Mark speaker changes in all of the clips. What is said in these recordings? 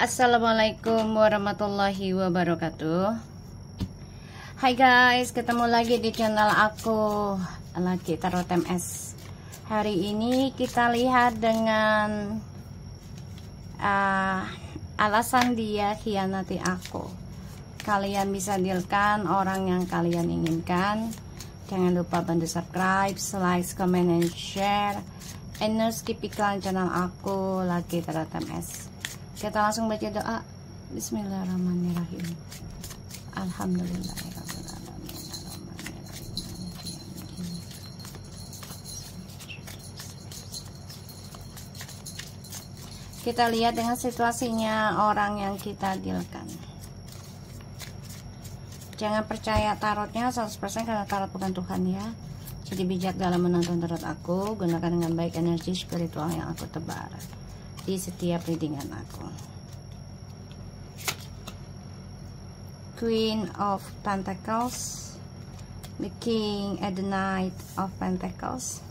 Speaker 1: Assalamualaikum warahmatullahi wabarakatuh. Hai guys, ketemu lagi di channel aku, Laki Tarot MS. Hari ini kita lihat dengan alasan dia khianati aku. Kalian bisa dealkan orang yang kalian inginkan. Jangan lupa bantu subscribe, like, comment, and share. And no skip iklan channel aku, Laki Tarot MS. Kita langsung baca doa. Bismillahirrahmanirrahim. Alhamdulillahirrahmanirrahim. Kita lihat dengan situasinya orang yang kita dealkan. Jangan percaya tarotnya 100% karena tarot bukan Tuhan ya. Jadi bijak dalam menonton tarot aku. Gunakan dengan baik energi spiritual yang aku tebar di setiap readingan aku. Queen of Pentacles, the King and the Knight of Pentacles,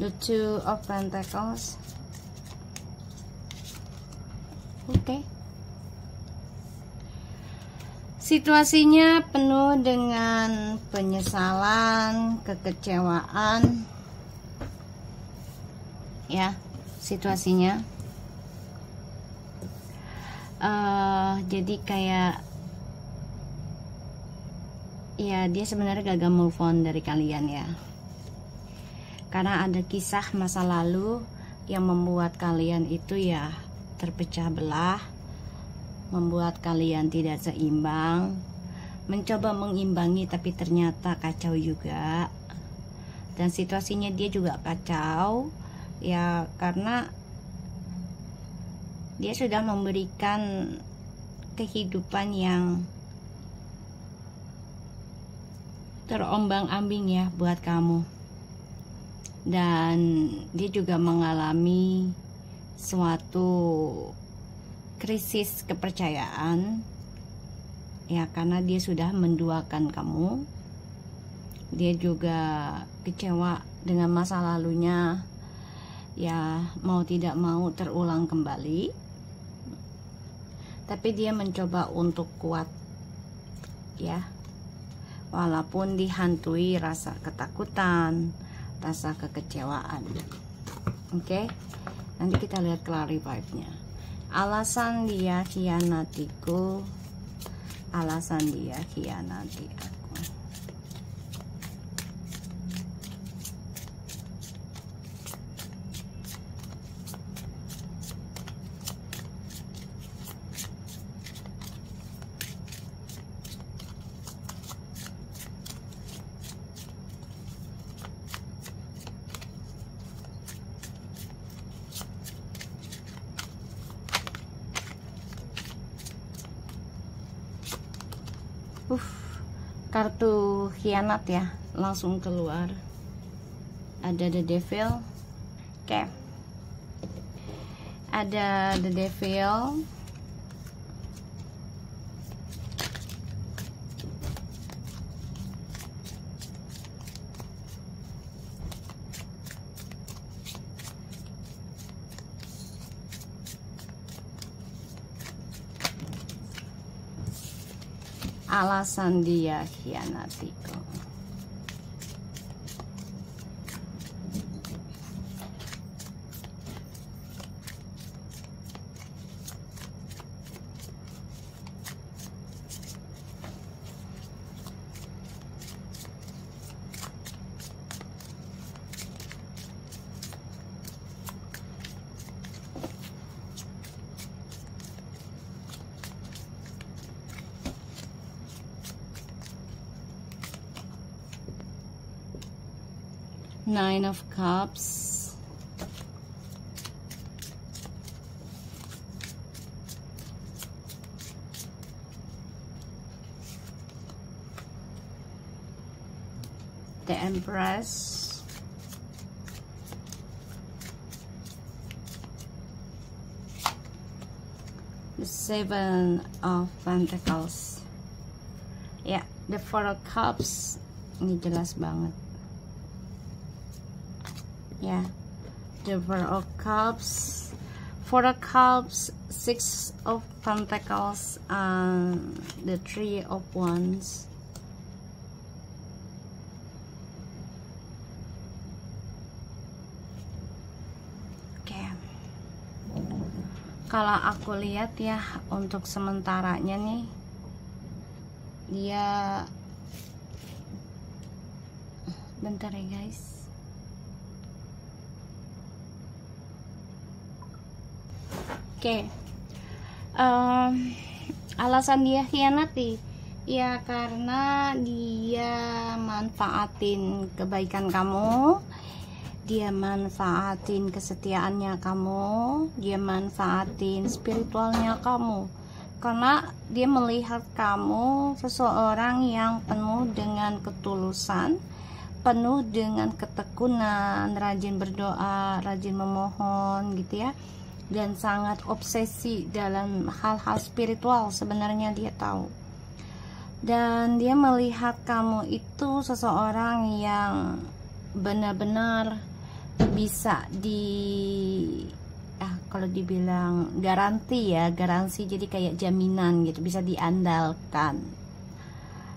Speaker 1: the Two of Pentacles. Oke. Situasinya penuh dengan penyesalan, kekecewaan. Ya, situasinya jadi kayak ya dia sebenarnya gagal move on dari kalian ya, karena ada kisah masa lalu yang membuat kalian itu ya terpecah belah, membuat kalian tidak seimbang, mencoba mengimbangi tapi ternyata kacau juga, dan situasinya dia juga kacau ya, karena dia sudah memberikan kehidupan yang terombang-ambing ya buat kamu, dan dia juga mengalami suatu krisis kepercayaan ya, karena dia sudah menduakan kamu. Dia juga kecewa dengan masa lalunya ya, mau tidak mau terulang kembali. Tapi dia mencoba untuk kuat ya, walaupun dihantui rasa ketakutan, rasa kekecewaan. Oke, nanti kita lihat clarify-nya. Alasan dia khianatiku, alasan dia khianati aku. Kartu khianat ya langsung keluar. Ada the devil. Oke. Ada the devil. Alasan dia khianatiku. Nine of Cups, the Empress, the Seven of Pentacles. Ya, the Four of Cups ini jelas banget. Ya, the Four of Cups, Four of Cups, Six of Pentacles, and the Three of Wands. Oke. Kalau aku lihat ya, untuk sementaranya nih, dia, bentar ya guys. Oke. Alasan dia khianati ya karena dia manfaatin kebaikan kamu, dia manfaatin kesetiaannya kamu, dia manfaatin spiritualnya kamu, karena dia melihat kamu seseorang yang penuh dengan ketulusan, penuh dengan ketekunan, rajin berdoa, rajin memohon gitu ya, dan sangat obsesi dalam hal-hal spiritual. Sebenarnya dia tahu, dan dia melihat kamu itu seseorang yang benar-benar bisa kalau dibilang garansi ya, garansi, jadi kayak jaminan gitu, bisa diandalkan.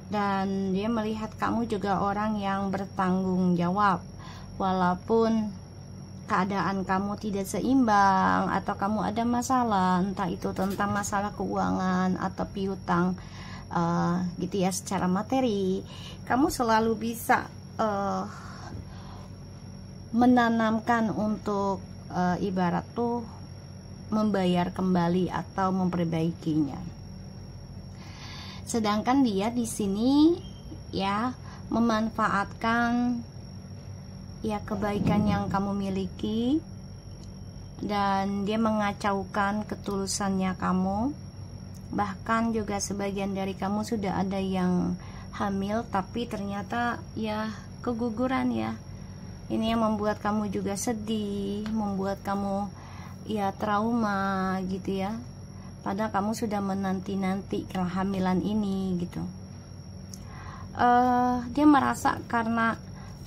Speaker 1: Dan dia melihat kamu juga orang yang bertanggung jawab, walaupun keadaan kamu tidak seimbang atau kamu ada masalah, entah itu tentang masalah keuangan atau piutang gitu ya, secara materi, kamu selalu bisa menanamkan untuk ibarat tuh membayar kembali atau memperbaikinya. Sedangkan dia di sini ya memanfaatkan ya kebaikan yang kamu miliki, dan dia mengacaukan ketulusannya kamu. Bahkan juga sebagian dari kamu sudah ada yang hamil, tapi ternyata ya keguguran ya. Ini yang membuat kamu juga sedih, membuat kamu ya trauma gitu ya, padahal kamu sudah menanti-nanti kehamilan ini gitu. Dia merasa karena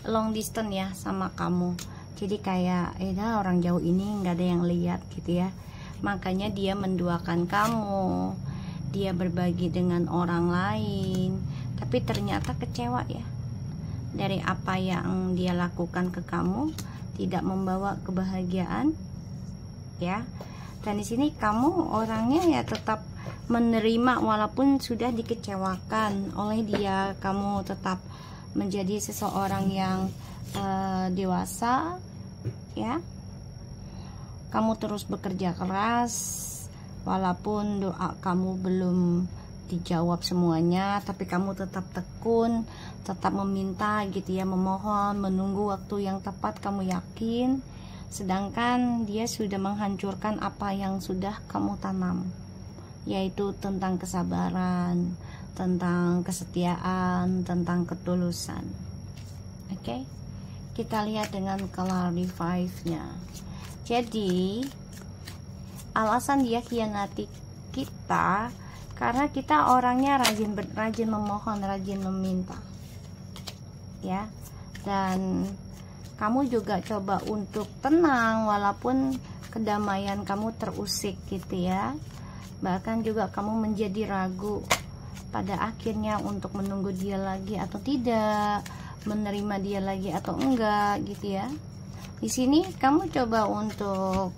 Speaker 1: long distance ya sama kamu, jadi kayak orang jauh ini nggak ada yang lihat gitu ya, makanya dia menduakan kamu, dia berbagi dengan orang lain, tapi ternyata kecewa ya dari apa yang dia lakukan ke kamu, tidak membawa kebahagiaan ya. Dan di sini kamu orangnya ya tetap menerima walaupun sudah dikecewakan oleh dia, kamu tetap menjadi seseorang yang dewasa ya. Kamu terus bekerja keras walaupun doa kamu belum dijawab semuanya, tapi kamu tetap tekun, tetap meminta gitu ya, memohon, menunggu waktu yang tepat, kamu yakin. Sedangkan dia sudah menghancurkan apa yang sudah kamu tanam, yaitu tentang kesabaran, tentang kesetiaan, tentang ketulusan. Oke, kita lihat dengan clarify nya. Jadi alasan dia khianati kita karena kita orangnya rajin memohon, rajin meminta ya. Dan kamu juga coba untuk tenang walaupun kedamaian kamu terusik gitu ya. Bahkan juga kamu menjadi ragu pada akhirnya untuk menunggu dia lagi atau tidak, menerima dia lagi atau enggak gitu ya. Di sini kamu coba untuk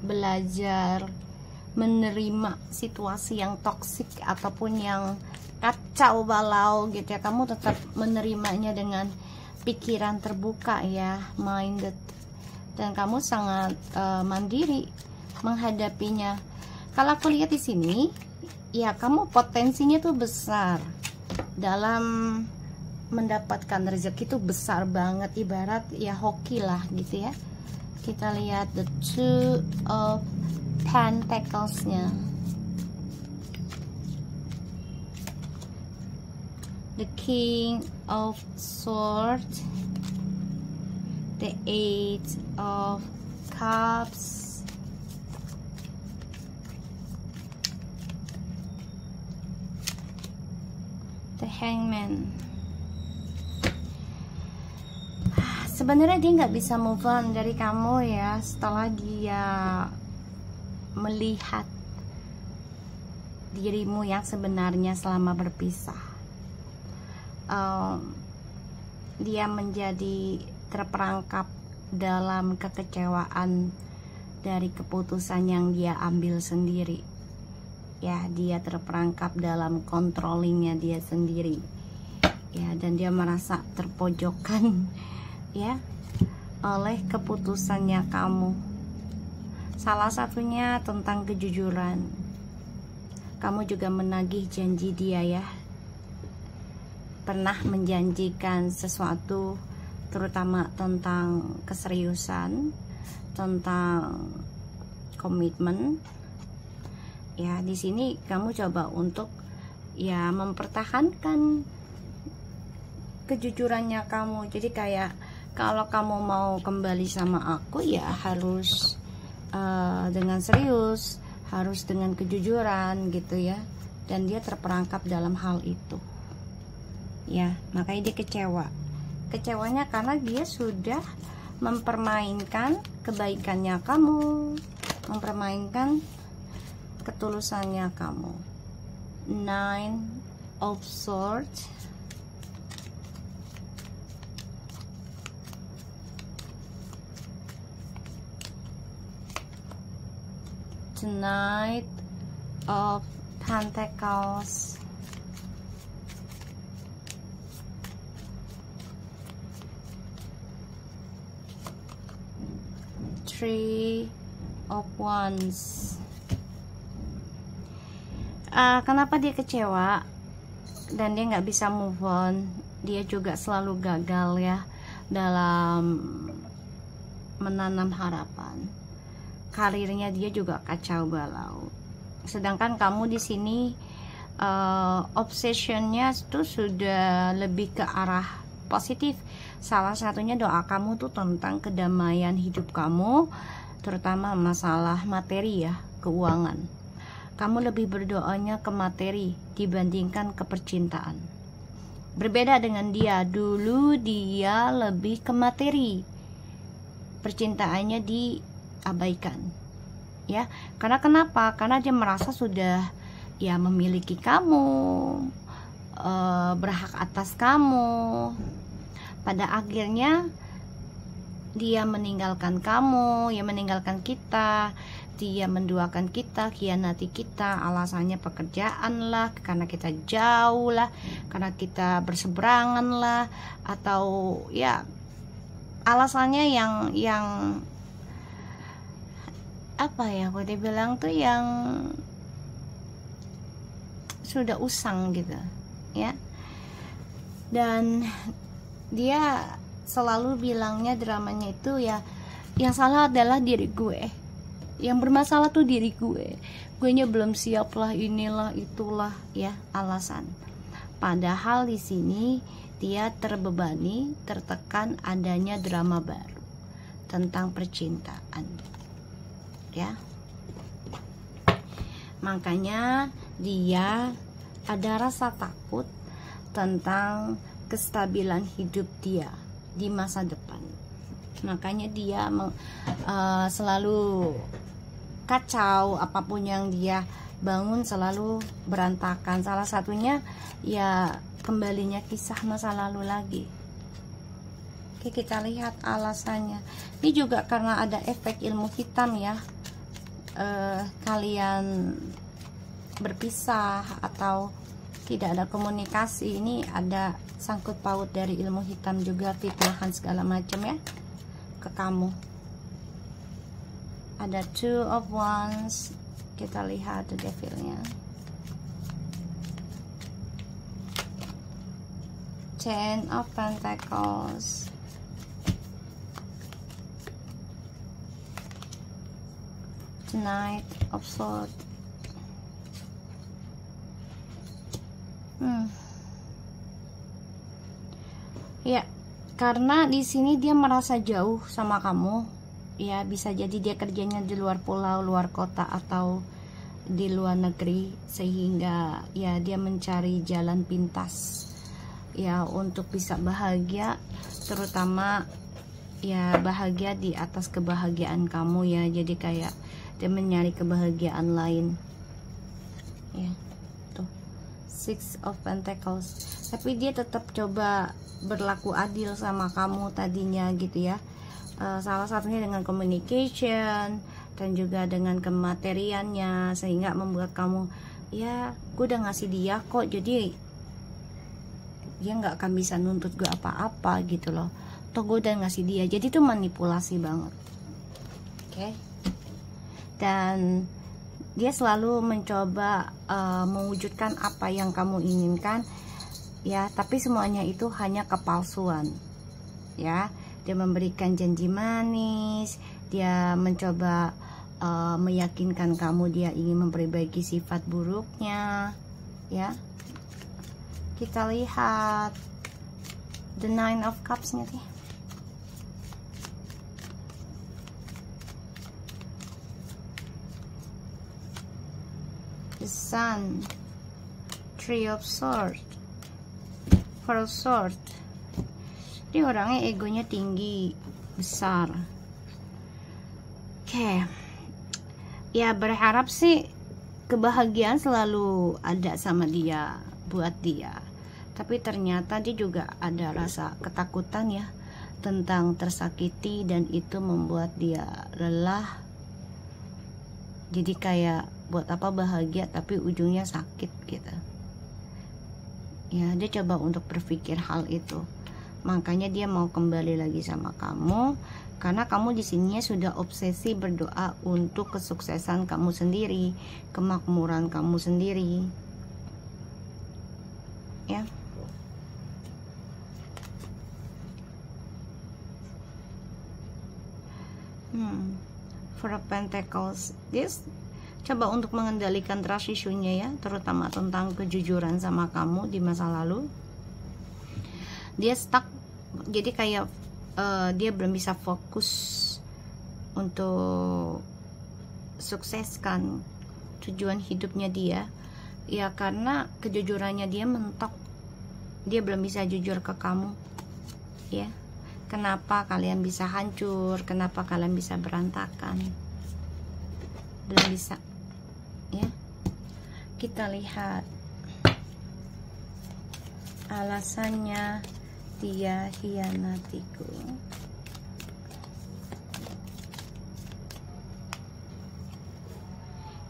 Speaker 1: belajar menerima situasi yang toksik ataupun yang kacau balau gitu ya. Kamu tetap menerimanya dengan pikiran terbuka ya, minded, dan kamu sangat mandiri menghadapinya. Kalau aku lihat di sini ya, kamu potensinya tuh besar dalam mendapatkan rezeki, itu besar banget, ibarat ya hoki lah gitu ya. Kita lihat the Two of Pentacles-nya, the King of Swords, the Eight of Cups, the Hangman. sebenarnya dia nggak bisa move on dari kamu ya, setelah dia melihat dirimu yang sebenarnya selama berpisah. Dia menjadi terperangkap dalam kekecewaan dari keputusan yang dia ambil sendiri ya. Dia terperangkap dalam controllingnya dia sendiri ya, dan dia merasa terpojokkan ya oleh keputusannya kamu. Salah satunya tentang kejujuran. Kamu juga menagih janji dia ya, pernah menjanjikan sesuatu, terutama tentang keseriusan, tentang komitmen ya. Di sini kamu coba untuk ya mempertahankan kejujurannya kamu. Jadi kayak kalau kamu mau kembali sama aku ya harus dengan serius, harus dengan kejujuran gitu ya. Dan dia terperangkap dalam hal itu ya, makanya dia kecewa. Kecewanya karena dia sudah mempermainkan kebaikannya kamu, mempermainkan ketulusannya kamu. Nine of Swords, the Knight of Pentacles, Three of Wands. Kenapa dia kecewa dan dia nggak bisa move on? Dia juga selalu gagal ya dalam menanam harapan. Karirnya dia juga kacau balau. Sedangkan kamu di sini obsessionnya itu sudah lebih ke arah positif. Salah satunya doa kamu tuh tentang kedamaian hidup kamu, terutama masalah materi ya, keuangan. Kamu lebih berdoanya ke materi dibandingkan ke percintaan. Berbeda dengan dia, dulu dia lebih ke materi, percintaannya diabaikan ya. Karena kenapa? Karena dia merasa sudah ya memiliki kamu, berhak atas kamu. Pada akhirnya dia meninggalkan kamu, ya meninggalkan kita, dia menduakan kita, khianati kita, alasannya pekerjaan lah, karena kita jauh lah, karena kita berseberangan lah, atau ya alasannya yang apa ya, aku dibilang tuh yang sudah usang gitu ya. Dan dia selalu bilangnya, dramanya itu ya, yang salah adalah diri gue, yang bermasalah tuh diri gue, guenya belum siap lah, inilah itulah ya alasan. Padahal di sini dia terbebani, tertekan adanya drama baru tentang percintaan ya. Makanya dia ada rasa takut tentang kestabilan hidup dia di masa depan. Makanya dia selalu kacau, apapun yang dia bangun selalu berantakan. Salah satunya ya kembalinya kisah masa lalu lagi. Oke, kita lihat alasannya. Ini juga karena ada efek ilmu hitam ya. Kalian berpisah atau tidak ada komunikasi, ini ada sangkut paut dari ilmu hitam juga, fitnahan segala macam ya ke kamu. Ada Two of Wands, kita lihat the devilnya, Ten of Pentacles, the Knight of Swords. Ya, karena di sini dia merasa jauh sama kamu. Ya, bisa jadi dia kerjanya di luar pulau, luar kota, atau di luar negeri, sehingga ya dia mencari jalan pintas ya untuk bisa bahagia, terutama ya bahagia di atas kebahagiaan kamu ya. Jadi kayak dia mencari kebahagiaan lain ya. Tuh, Six of Pentacles. Tapi dia tetap coba berlaku adil sama kamu tadinya gitu ya. Salah satunya dengan communication dan juga dengan kemateriannya, sehingga membuat kamu, ya gue udah ngasih dia kok, jadi dia nggak akan bisa nuntut gue apa-apa gitu loh, toh gue udah ngasih dia. Jadi itu manipulasi banget. Oke. Dan dia selalu mencoba mewujudkan apa yang kamu inginkan ya, tapi semuanya itu hanya kepalsuan ya. Dia memberikan janji manis, dia mencoba meyakinkan kamu dia ingin memperbaiki sifat buruknya ya. Kita lihat the Nine of Cups nya sih. The Sun, Three of Swords, Four of Swords. Dia orangnya egonya tinggi, besar. Oke. Ya berharap sih kebahagiaan selalu ada sama dia, buat dia. Tapi ternyata dia juga ada rasa ketakutan ya tentang tersakiti, dan itu membuat dia lelah. Jadi kayak buat apa bahagia tapi ujungnya sakit gitu. Ya dia coba untuk berpikir hal itu. Makanya dia mau kembali lagi sama kamu, karena kamu di sini sudah obsesi berdoa untuk kesuksesan kamu sendiri, kemakmuran kamu sendiri. Ya. Four of Pentacles. Dia coba untuk mengendalikan trust issue-nya ya, terutama tentang kejujuran sama kamu di masa lalu. Dia stuck, jadi kayak dia belum bisa fokus untuk sukseskan tujuan hidupnya dia ya, karena kejujurannya dia mentok. Dia belum bisa jujur ke kamu ya. Kenapa kalian bisa hancur, kenapa kalian bisa berantakan, belum bisa ya. Kita lihat alasannya dia hianatiku.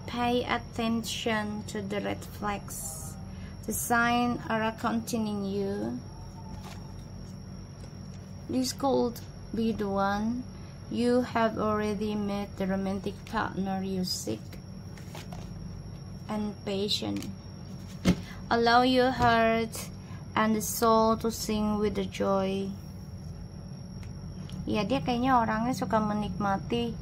Speaker 1: Pay attention to the red flags. The signs are containing you. This could be the one. You have already met the romantic partner you seek. And patient. Allow your heart and the soul to sing with the joy. Ya dia kayaknya orangnya suka menikmati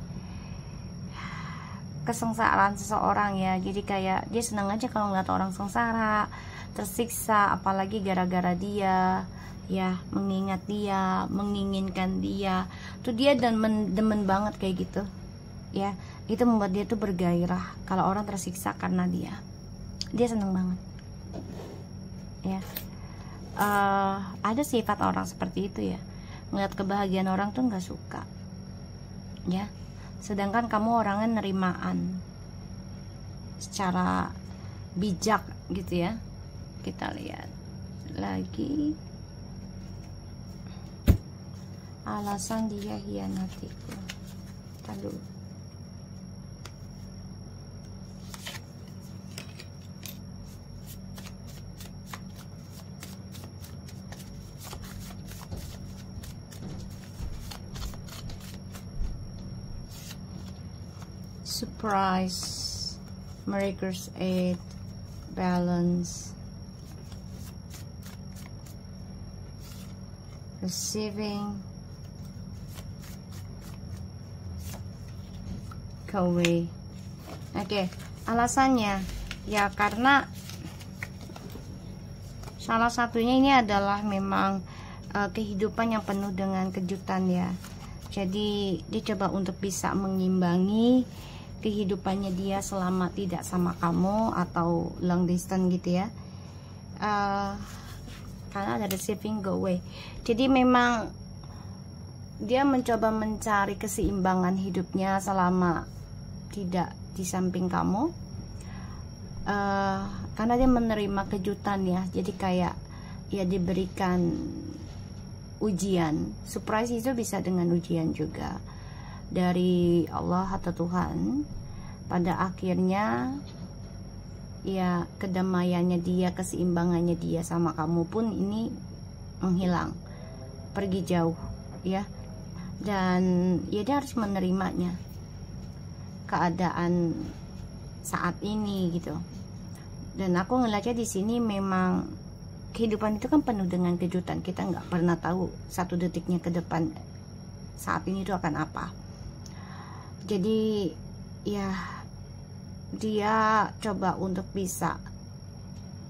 Speaker 1: kesengsaraan seseorang ya. Jadi kayak dia senang aja kalau ngeliat orang sengsara, tersiksa, apalagi gara-gara dia ya, mengingat dia, menginginkan dia. Tuh dia demen banget kayak gitu ya. Itu membuat dia tuh bergairah kalau orang tersiksa karena dia. Dia seneng banget ya. Ada sifat orang seperti itu ya, ngeliat kebahagiaan orang tuh nggak suka ya. Sedangkan kamu orangnya nerimaan secara bijak gitu ya. Kita lihat lagi alasan dia hianatiku. Aduh. Surprise, Miracles 8, balance, receiving, go away. Oke, alasannya ya karena salah satunya ini adalah memang kehidupan yang penuh dengan kejutan ya. Jadi dia coba untuk bisa mengimbangi kehidupannya dia selama tidak sama kamu atau long distance gitu ya. Karena ada receiving, go away. Jadi memang dia mencoba mencari keseimbangan hidupnya selama tidak di samping kamu, karena dia menerima kejutan ya. Jadi kayak ya diberikan ujian. Surprise itu bisa dengan ujian juga dari Allah atau Tuhan. Pada akhirnya ya kedamaiannya dia, keseimbangannya dia sama kamu pun ini menghilang, pergi jauh ya. Dan ya dia harus menerimanya, keadaan saat ini gitu. Dan aku ngeliatnya di sini memang kehidupan itu kan penuh dengan kejutan. Kita nggak pernah tahu satu detiknya ke depan saat ini itu akan apa. Jadi ya dia coba untuk bisa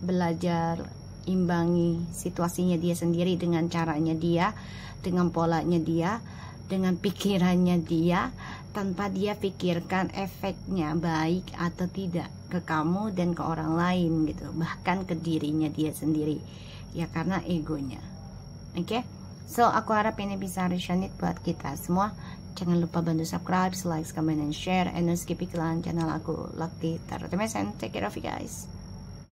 Speaker 1: belajar imbangi situasinya dia sendiri dengan caranya dia, dengan polanya dia, dengan pikirannya dia, tanpa dia pikirkan efeknya baik atau tidak ke kamu dan ke orang lain gitu, bahkan ke dirinya dia sendiri ya, karena egonya. Oke? So aku harap ini bisa resonate buat kita semua. Jangan lupa bantu subscribe, like, comment, and share, and don't skip iklan channel aku Lakti Tarot Mesan. Take care of you guys.